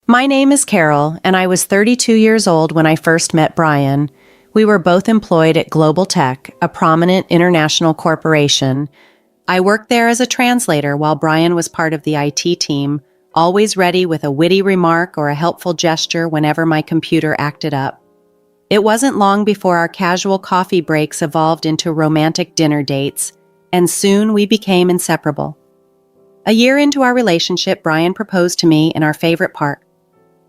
My name is Carol, and I was 32 years old when I first met Brian. We were both employed at Global Tech, a prominent international corporation. I worked there as a translator while Brian was part of the IT team, always ready with a witty remark or a helpful gesture whenever my computer acted up. It wasn't long before our casual coffee breaks evolved into romantic dinner dates, and soon we became inseparable. A year into our relationship, Brian proposed to me in our favorite park.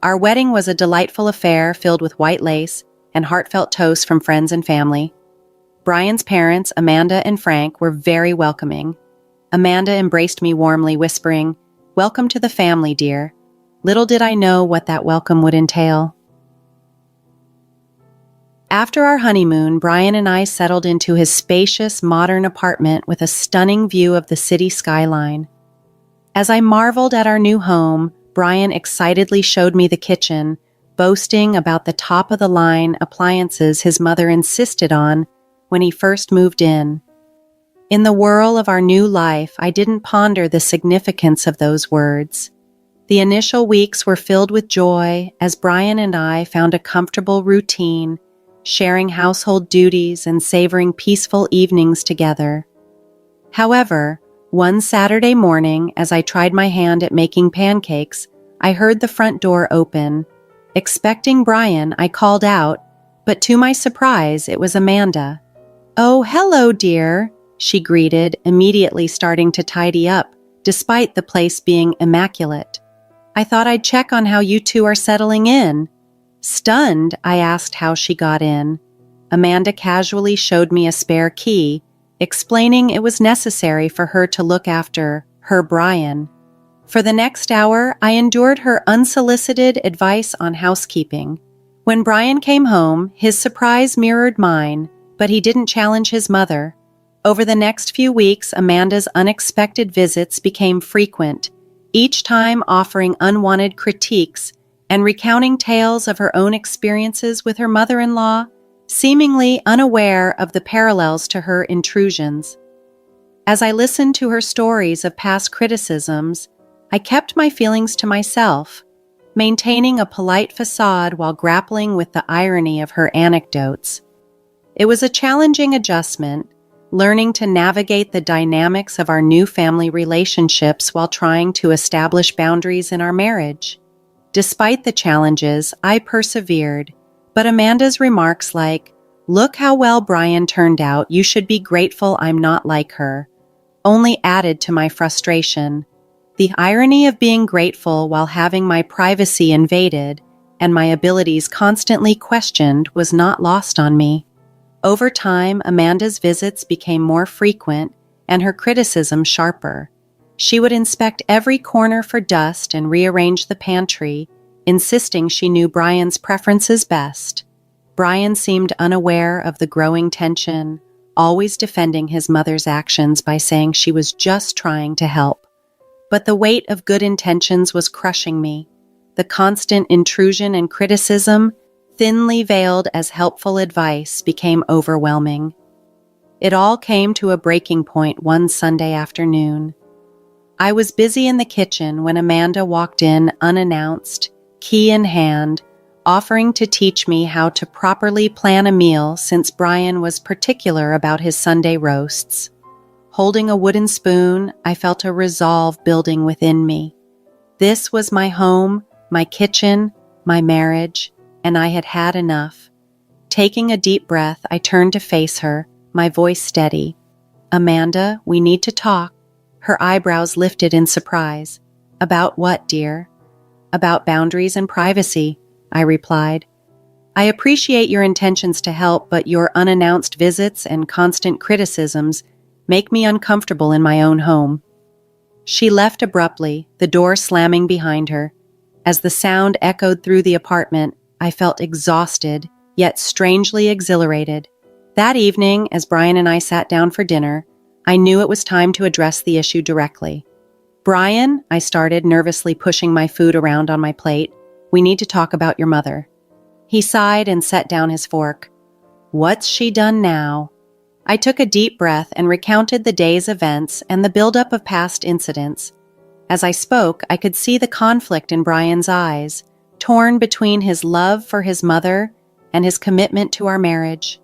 Our wedding was a delightful affair filled with white lace and heartfelt toasts from friends and family. Brian's parents, Amanda and Frank, were very welcoming. Amanda embraced me warmly, whispering, "Welcome to the family, dear." Little did I know what that welcome would entail. After our honeymoon, Brian and I settled into his spacious, modern apartment with a stunning view of the city skyline. As I marveled at our new home, Brian excitedly showed me the kitchen, boasting about the top-of-the-line appliances his mother insisted on when he first moved in. In the whirl of our new life, I didn't ponder the significance of those words. The initial weeks were filled with joy as Brian and I found a comfortable routine, sharing household duties and savoring peaceful evenings together. However, one Saturday morning, as I tried my hand at making pancakes, I heard the front door open. Expecting Brian, I called out, but to my surprise, it was Amanda. "Oh, hello, dear," she greeted, immediately starting to tidy up, despite the place being immaculate. "I thought I'd check on how you two are settling in." Stunned, I asked how she got in. Amanda casually showed me a spare key, explaining it was necessary for her to look after her Brian. For the next hour, I endured her unsolicited advice on housekeeping. When Brian came home, his surprise mirrored mine, but he didn't challenge his mother. Over the next few weeks, Amanda's unexpected visits became frequent, each time offering unwanted critiques and recounting tales of her own experiences with her mother-in-law, seemingly unaware of the parallels to her intrusions. As I listened to her stories of past criticisms, I kept my feelings to myself, maintaining a polite facade while grappling with the irony of her anecdotes. It was a challenging adjustment, learning to navigate the dynamics of our new family relationships while trying to establish boundaries in our marriage. Despite the challenges, I persevered, but Amanda's remarks like, "Look how well Brian turned out, you should be grateful I'm not like her," only added to my frustration. The irony of being grateful while having my privacy invaded and my abilities constantly questioned was not lost on me. Over time, Amanda's visits became more frequent and her criticism sharper. She would inspect every corner for dust and rearrange the pantry, insisting she knew Brian's preferences best. Brian seemed unaware of the growing tension, always defending his mother's actions by saying she was just trying to help. But the weight of good intentions was crushing me. The constant intrusion and criticism, thinly veiled as helpful advice, became overwhelming. It all came to a breaking point one Sunday afternoon. I was busy in the kitchen when Amanda walked in unannounced, key in hand, offering to teach me how to properly plan a meal since Brian was particular about his Sunday roasts. Holding a wooden spoon, I felt a resolve building within me. This was my home, my kitchen, my marriage, and I had had enough. Taking a deep breath, I turned to face her, my voice steady. "Amanda, we need to talk." Her eyebrows lifted in surprise. "About what, dear?" "About boundaries and privacy," I replied. "I appreciate your intentions to help, but your unannounced visits and constant criticisms make me uncomfortable in my own home." She left abruptly, the door slamming behind her. As the sound echoed through the apartment, I felt exhausted, yet strangely exhilarated. That evening, as Brian and I sat down for dinner, I knew it was time to address the issue directly. "Brian," I started, nervously pushing my food around on my plate, "we need to talk about your mother." He sighed and set down his fork. "What's she done now?" I took a deep breath and recounted the day's events and the buildup of past incidents. As I spoke, I could see the conflict in Brian's eyes, torn between his love for his mother and his commitment to our marriage.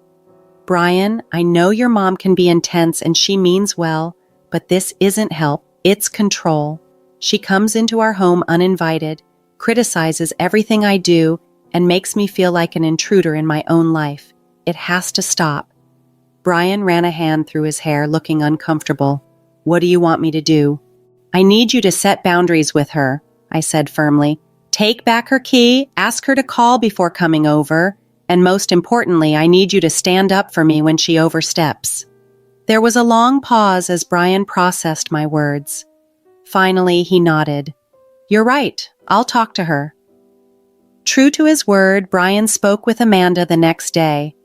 Brian, I know your mom can be intense and she means well, but this isn't help, it's control. She comes into our home uninvited, criticizes everything I do, and makes me feel like an intruder in my own life. It has to stop. Brian ran a hand through his hair, looking uncomfortable. What do you want me to do? I need you to set boundaries with her, I said firmly. Take back her key, ask her to call before coming over, and most importantly, I need you to stand up for me when she oversteps. There was a long pause as Brian processed my words. Finally, he nodded. You're right, I'll talk to her. True to his word, Brian spoke with Amanda the next day.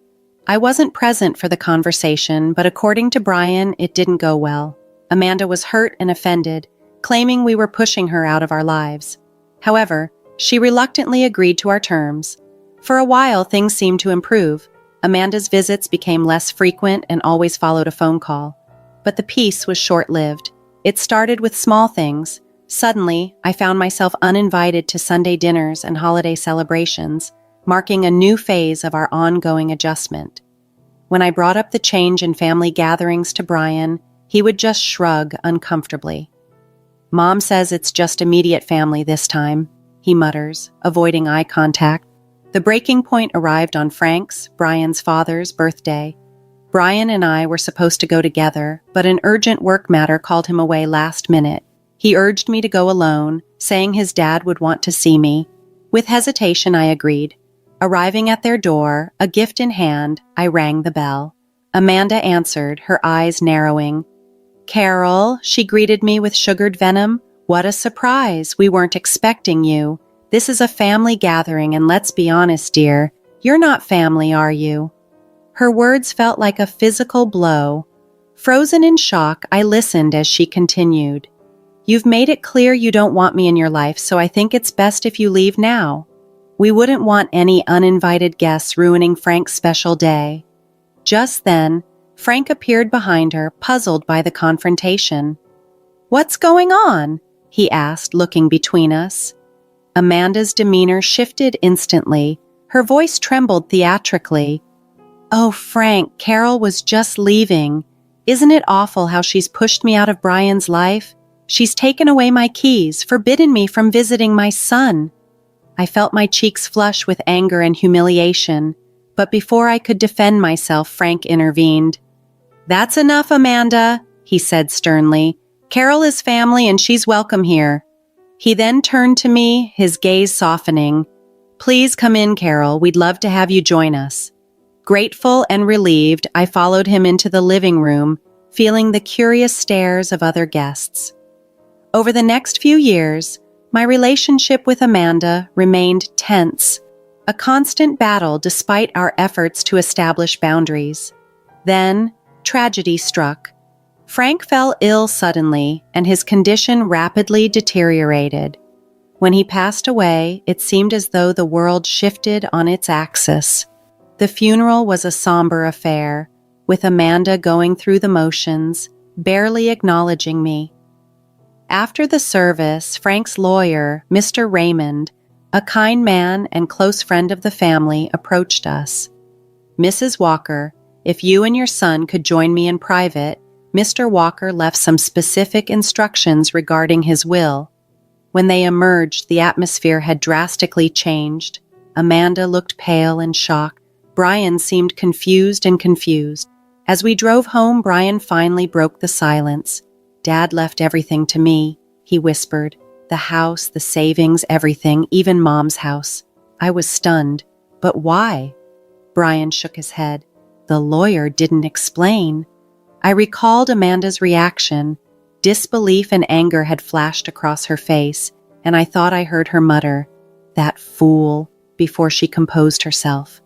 I wasn't present for the conversation, but according to Brian, it didn't go well. Amanda was hurt and offended, claiming we were pushing her out of our lives. However, she reluctantly agreed to our terms. For a while, things seemed to improve. Amanda's visits became less frequent and always followed a phone call. But the peace was short-lived. It started with small things. Suddenly, I found myself uninvited to Sunday dinners and holiday celebrations, marking a new phase of our ongoing adjustment. When I brought up the change in family gatherings to Brian, he would just shrug uncomfortably. Mom says it's just immediate family this time, he mutters, avoiding eye contact. The breaking point arrived on Frank's, Brian's father's, birthday. Brian and I were supposed to go together, but an urgent work matter called him away last minute. He urged me to go alone, saying his dad would want to see me. With hesitation, I agreed. Arriving at their door, a gift in hand, I rang the bell. Amanda answered, her eyes narrowing. Carol, she greeted me with sugared venom. What a surprise. We weren't expecting you. This is a family gathering, and let's be honest, dear, you're not family, are you? Her words felt like a physical blow. Frozen in shock, I listened as she continued. You've made it clear you don't want me in your life, so I think it's best if you leave now. We wouldn't want any uninvited guests ruining Frank's special day. Just then, Frank appeared behind her, puzzled by the confrontation. What's going on? He asked, looking between us. Amanda's demeanor shifted instantly. Her voice trembled theatrically. Oh, Frank, Carol was just leaving. Isn't it awful how she's pushed me out of Brian's life? She's taken away my keys, forbidden me from visiting my son. I felt my cheeks flush with anger and humiliation, but before I could defend myself, Frank intervened. That's enough, Amanda, he said sternly. Carol is family and she's welcome here. He then turned to me, his gaze softening. Please come in, Carol. We'd love to have you join us. Grateful and relieved, I followed him into the living room, feeling the curious stares of other guests. Over the next few years, my relationship with Amanda remained tense, a constant battle despite our efforts to establish boundaries. Then, tragedy struck. Frank fell ill suddenly, and his condition rapidly deteriorated. When he passed away, it seemed as though the world shifted on its axis. The funeral was a somber affair, with Amanda going through the motions, barely acknowledging me. After the service, Frank's lawyer, Mr. Raymond, a kind man and close friend of the family, approached us. Mrs. Walker, if you and your son could join me in private, Mr. Walker left some specific instructions regarding his will. When they emerged, the atmosphere had drastically changed. Amanda looked pale and shocked. Brian seemed confused. As we drove home, Brian finally broke the silence. Dad left everything to me, he whispered. The house, the savings, everything, even Mom's house. I was stunned. But why? Brian shook his head. The lawyer didn't explain. I recalled Amanda's reaction. Disbelief and anger had flashed across her face, and I thought I heard her mutter, "That fool," before she composed herself.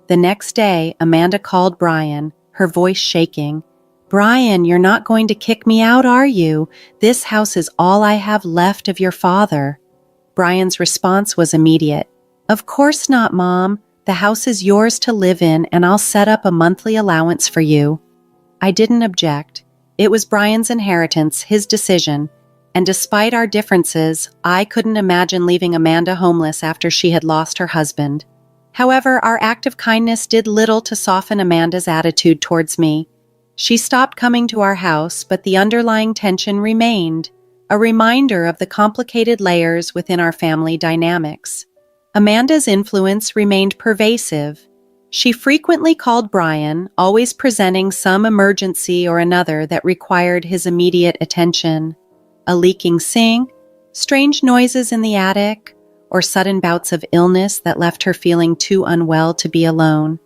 The next day, Amanda called Brian, her voice shaking. Brian, you're not going to kick me out, are you? This house is all I have left of your father. Brian's response was immediate. Of course not, Mom. The house is yours to live in, and I'll set up a monthly allowance for you. I didn't object. It was Brian's inheritance, his decision. and despite our differences, I couldn't imagine leaving Amanda homeless after she had lost her husband. However, our act of kindness did little to soften Amanda's attitude towards me. She stopped coming to our house, but the underlying tension remained, a reminder of the complicated layers within our family dynamics. Amanda's influence remained pervasive. She frequently called Brian, always presenting some emergency or another that required his immediate attention. A leaking sink, strange noises in the attic, or sudden bouts of illness that left her feeling too unwell to be alone.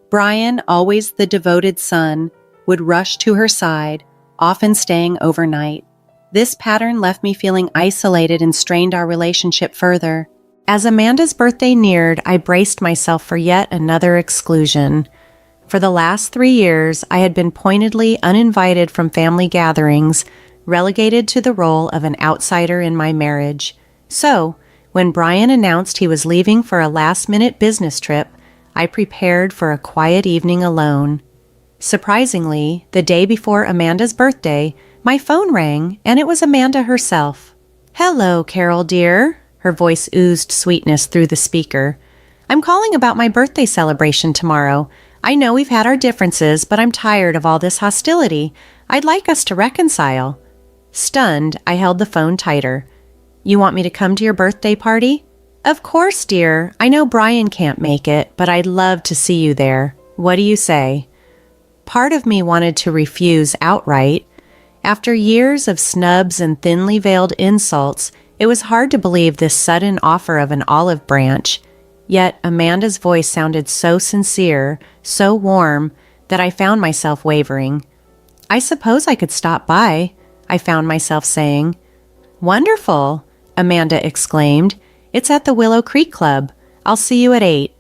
Brian, always the devoted son, would rush to her side, often staying overnight. This pattern left me feeling isolated and strained our relationship further. As Amanda's birthday neared, I braced myself for yet another exclusion. For the last 3 years, I had been pointedly uninvited from family gatherings, relegated to the role of an outsider in my marriage. So, when Brian announced he was leaving for a last-minute business trip, I prepared for a quiet evening alone. Surprisingly, the day before Amanda's birthday, my phone rang, and it was Amanda herself. "Hello, Carol dear." Her voice oozed sweetness through the speaker. "I'm calling about my birthday celebration tomorrow. I know we've had our differences, but I'm tired of all this hostility. I'd like us to reconcile." Stunned, I held the phone tighter. "You want me to come to your birthday party?" "Of course, dear. I know Brian can't make it, but I'd love to see you there. What do you say?" Part of me wanted to refuse outright. After years of snubs and thinly veiled insults, it was hard to believe this sudden offer of an olive branch. Yet Amanda's voice sounded so sincere, so warm, that I found myself wavering. "I suppose I could stop by," I found myself saying. "Wonderful," Amanda exclaimed. "It's at the Willow Creek Club. I'll see you at 8.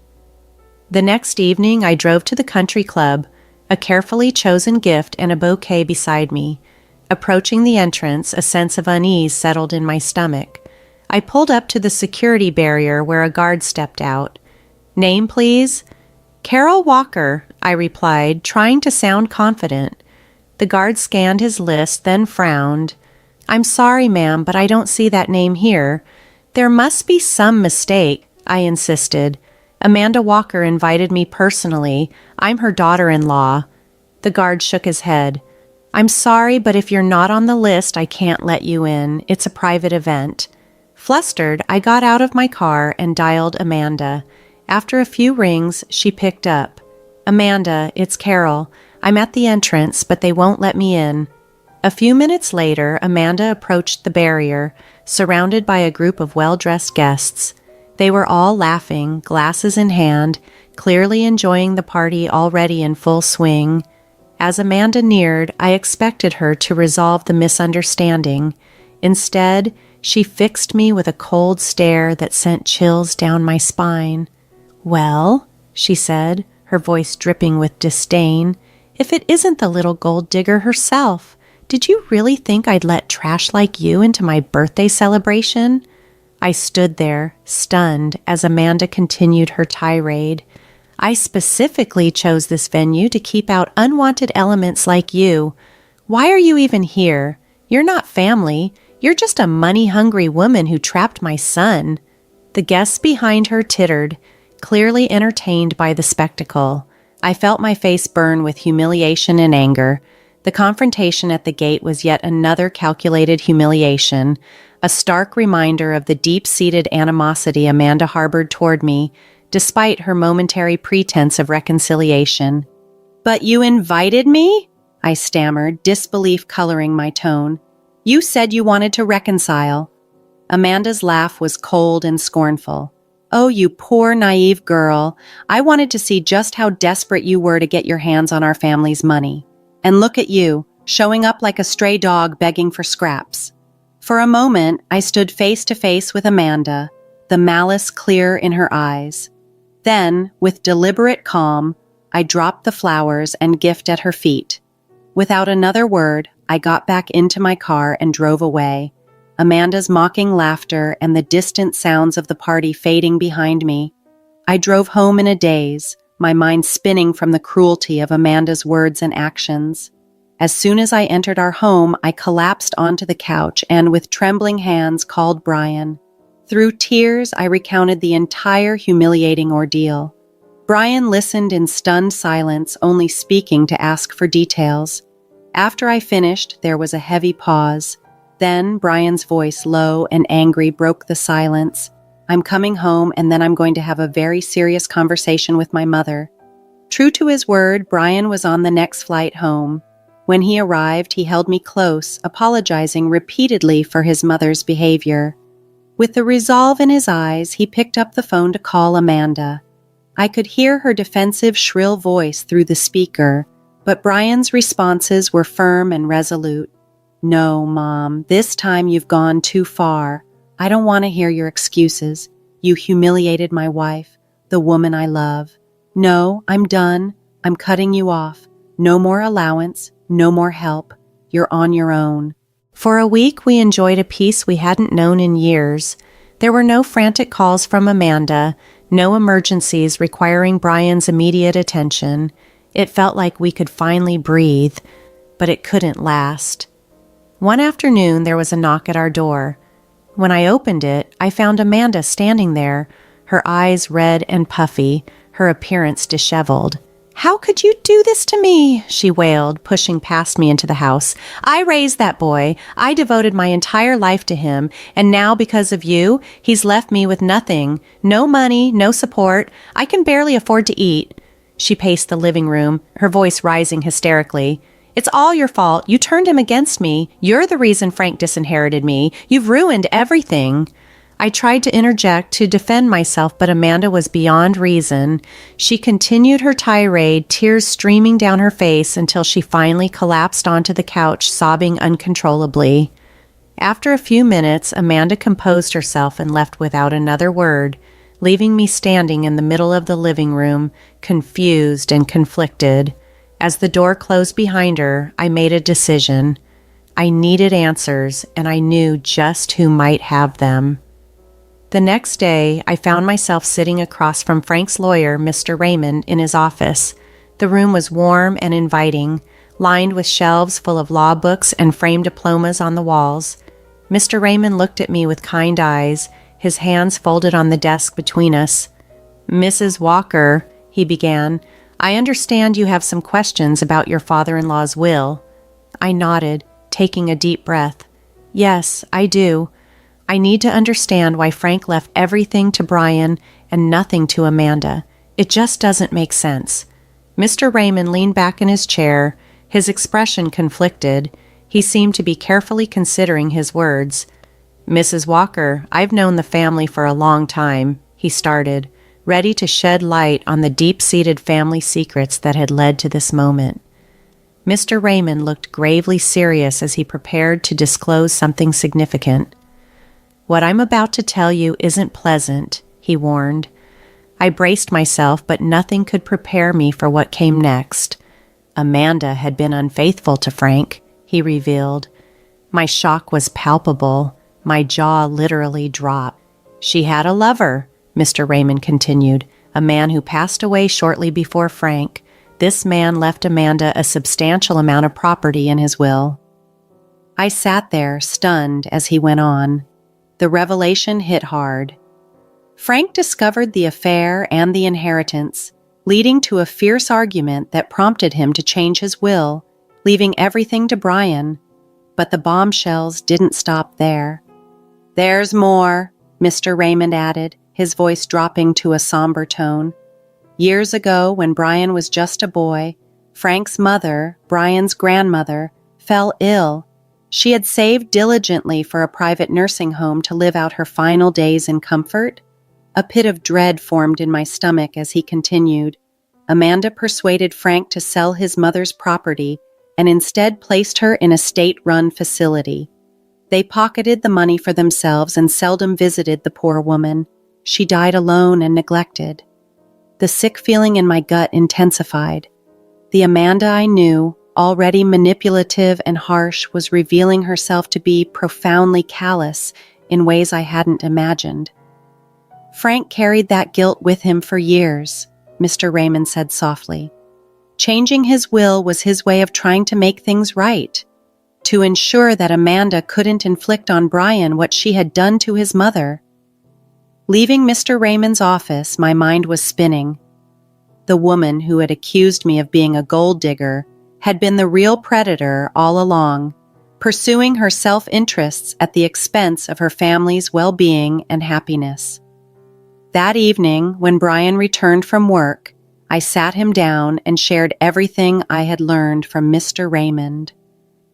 The next evening, I drove to the country club, a carefully chosen gift and a bouquet beside me. Approaching the entrance, a sense of unease settled in my stomach. I pulled up to the security barrier where a guard stepped out. "Name, please?" "Carol Walker," I replied, trying to sound confident. The guard scanned his list, then frowned. "I'm sorry, ma'am, but I don't see that name here." "There must be some mistake," I insisted. "Amanda Walker invited me personally. I'm her daughter-in-law." The guard shook his head. "I'm sorry, but if you're not on the list, I can't let you in. It's a private event." Flustered, I got out of my car and dialed Amanda. After a few rings, she picked up. "Amanda, it's Carol. I'm at the entrance, but they won't let me in." A few minutes later, Amanda approached the barrier, surrounded by a group of well-dressed guests. They were all laughing, glasses in hand, clearly enjoying the party already in full swing. As Amanda neared, I expected her to resolve the misunderstanding. Instead, she fixed me with a cold stare that sent chills down my spine. "Well," she said, her voice dripping with disdain, "if it isn't the little gold digger herself, did you really think I'd let trash like you into my birthday celebration?" I stood there, stunned, as Amanda continued her tirade. "I specifically chose this venue to keep out unwanted elements like you. Why are you even here? You're not family. You're just a money-hungry woman who trapped my son." The guests behind her tittered, clearly entertained by the spectacle. I felt my face burn with humiliation and anger. The confrontation at the gate was yet another calculated humiliation, a stark reminder of the deep-seated animosity Amanda harbored toward me, despite her momentary pretense of reconciliation. "But you invited me?" I stammered, disbelief coloring my tone. "You said you wanted to reconcile." Amanda's laugh was cold and scornful. "Oh, you poor, naive girl. I wanted to see just how desperate you were to get your hands on our family's money. And look at you, showing up like a stray dog begging for scraps." For a moment, I stood face to face with Amanda, the malice clear in her eyes. Then, with deliberate calm, I dropped the flowers and gift at her feet. Without another word, I got back into my car and drove away, Amanda's mocking laughter and the distant sounds of the party fading behind me. I drove home in a daze, my mind spinning from the cruelty of Amanda's words and actions. As soon as I entered our home, I collapsed onto the couch and, with trembling hands, called Brian. Through tears, I recounted the entire humiliating ordeal. Brian listened in stunned silence, only speaking to ask for details. After I finished, there was a heavy pause. Then Brian's voice, low and angry, broke the silence. "I'm coming home, and then I'm going to have a very serious conversation with my mother." True to his word, Brian was on the next flight home. When he arrived, he held me close, apologizing repeatedly for his mother's behavior. With the resolve in his eyes, he picked up the phone to call Amanda. I could hear her defensive, shrill voice through the speaker, but Brian's responses were firm and resolute. "No, Mom, this time you've gone too far. I don't want to hear your excuses. You humiliated my wife, the woman I love. No, I'm done. I'm cutting you off. No more allowance, no more help. You're on your own." For a week, we enjoyed a peace we hadn't known in years. There were no frantic calls from Amanda, no emergencies requiring Brian's immediate attention. It felt like we could finally breathe, but it couldn't last. One afternoon, there was a knock at our door. When I opened it, I found Amanda standing there, her eyes red and puffy, her appearance disheveled. "How could you do this to me?" she wailed, pushing past me into the house. "I raised that boy. I devoted my entire life to him, and now because of you, he's left me with nothing. No money, no support. I can barely afford to eat." She paced the living room, her voice rising hysterically. "It's all your fault. You turned him against me. You're the reason Frank disinherited me. You've ruined everything." I tried to interject to defend myself, but Amanda was beyond reason. She continued her tirade, tears streaming down her face until she finally collapsed onto the couch, sobbing uncontrollably. After a few minutes, Amanda composed herself and left without another word, leaving me standing in the middle of the living room, confused and conflicted. As the door closed behind her, I made a decision. I needed answers, and I knew just who might have them. The next day, I found myself sitting across from Frank's lawyer, Mr. Raymond, in his office. The room was warm and inviting, lined with shelves full of law books and framed diplomas on the walls. Mr. Raymond looked at me with kind eyes, his hands folded on the desk between us. "Mrs. Walker," he began, "I understand you have some questions about your father-in-law's will." I nodded, taking a deep breath. "Yes, I do. I need to understand why Frank left everything to Brian and nothing to Amanda. It just doesn't make sense." Mr. Raymond leaned back in his chair, his expression conflicted. He seemed to be carefully considering his words. "Mrs. Walker, I've known the family for a long time," he started, ready to shed light on the deep-seated family secrets that had led to this moment. Mr. Raymond looked gravely serious as he prepared to disclose something significant. "What I'm about to tell you isn't pleasant," he warned. I braced myself, but nothing could prepare me for what came next. Amanda had been unfaithful to Frank, he revealed. My shock was palpable. My jaw literally dropped. "She had a lover," Mr. Raymond continued, "a man who passed away shortly before Frank. This man left Amanda a substantial amount of property in his will." I sat there, stunned, as he went on. The revelation hit hard. Frank discovered the affair and the inheritance, leading to a fierce argument that prompted him to change his will, leaving everything to Brian. But the bombshells didn't stop there. "There's more," Mr. Raymond added, his voice dropping to a somber tone. "Years ago, when Brian was just a boy, Frank's mother, Brian's grandmother, fell ill. She had saved diligently for a private nursing home to live out her final days in comfort." A pit of dread formed in my stomach as he continued. Amanda persuaded Frank to sell his mother's property and instead placed her in a state-run facility. They pocketed the money for themselves and seldom visited the poor woman. She died alone and neglected. The sick feeling in my gut intensified. The Amanda I knew, already manipulative and harsh, was revealing herself to be profoundly callous in ways I hadn't imagined. "Frank carried that guilt with him for years," Mr. Raymond said softly. Changing his will was his way of trying to make things right, to ensure that Amanda couldn't inflict on Brian what she had done to his mother. Leaving Mr. Raymond's office, my mind was spinning. The woman who had accused me of being a gold digger had been the real predator all along, pursuing her self-interests at the expense of her family's well-being and happiness. That evening, when Brian returned from work, I sat him down and shared everything I had learned from Mr. Raymond.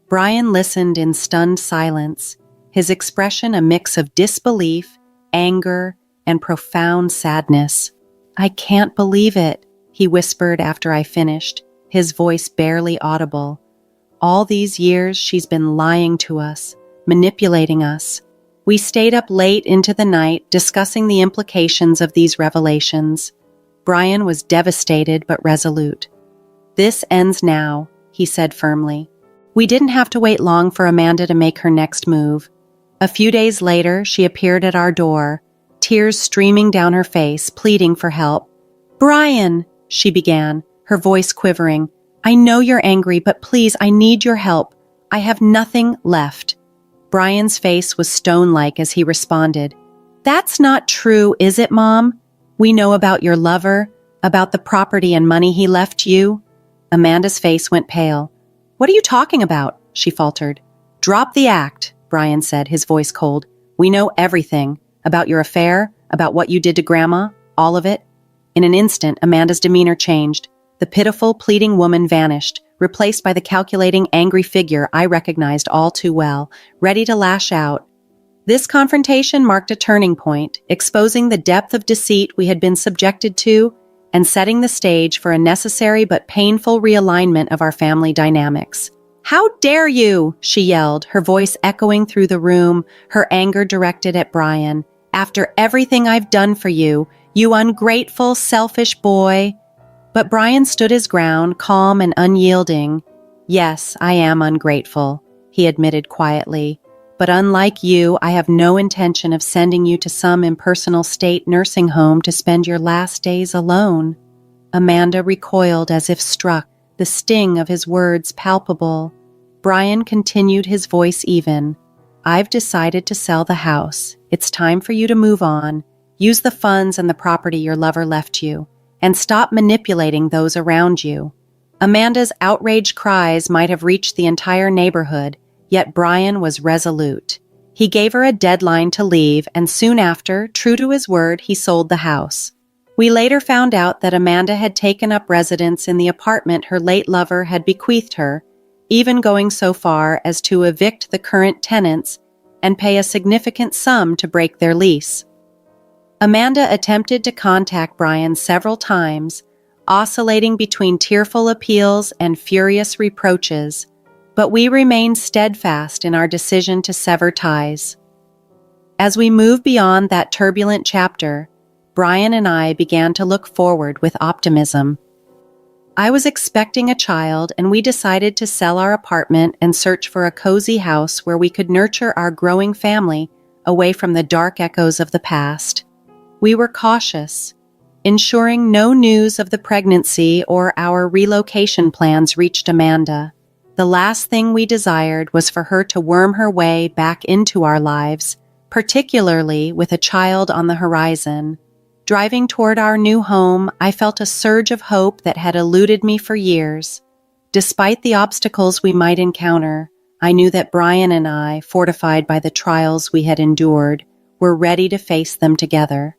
Brian listened in stunned silence, his expression a mix of disbelief, anger, and profound sadness. "I can't believe it," he whispered after I finished, his voice barely audible. "All these years she's been lying to us, manipulating us." We stayed up late into the night discussing the implications of these revelations. Brian was devastated but resolute. "This ends now," he said firmly. We didn't have to wait long for Amanda to make her next move. A few days later, she appeared at our door, tears streaming down her face, pleading for help. "Brian," she began, her voice quivering, "I know you're angry, but please, I need your help. I have nothing left." Brian's face was stone-like as he responded, "That's not true, is it, Mom? We know about your lover, about the property and money he left you." Amanda's face went pale. "What are you talking about?" she faltered. "Drop the act," Brian said, his voice cold. "We know everything. About your affair, about what you did to Grandma, all of it." In an instant, Amanda's demeanor changed. The pitiful, pleading woman vanished, replaced by the calculating, angry figure I recognized all too well, ready to lash out. This confrontation marked a turning point, exposing the depth of deceit we had been subjected to and setting the stage for a necessary but painful realignment of our family dynamics. "How dare you!" she yelled, her voice echoing through the room, her anger directed at Brian. "After everything I've done for you, you ungrateful, selfish boy." But Brian stood his ground, calm and unyielding. "Yes, I am ungrateful," he admitted quietly. "But unlike you, I have no intention of sending you to some impersonal state nursing home to spend your last days alone." Amanda recoiled as if struck, the sting of his words palpable. Brian continued, his voice even. "I've decided to sell the house. It's time for you to move on. Use the funds and the property your lover left you, and stop manipulating those around you." Amanda's outraged cries might have reached the entire neighborhood, yet Brian was resolute. He gave her a deadline to leave, and soon after, true to his word, he sold the house. We later found out that Amanda had taken up residence in the apartment her late lover had bequeathed her, even going so far as to evict the current tenants and pay a significant sum to break their lease. Amanda attempted to contact Brian several times, oscillating between tearful appeals and furious reproaches, but we remained steadfast in our decision to sever ties. As we moved beyond that turbulent chapter, Brian and I began to look forward with optimism. I was expecting a child, and we decided to sell our apartment and search for a cozy house where we could nurture our growing family away from the dark echoes of the past. We were cautious, ensuring no news of the pregnancy or our relocation plans reached Amanda. The last thing we desired was for her to worm her way back into our lives, particularly with a child on the horizon. Driving toward our new home, I felt a surge of hope that had eluded me for years. Despite the obstacles we might encounter, I knew that Brian and I, fortified by the trials we had endured, were ready to face them together.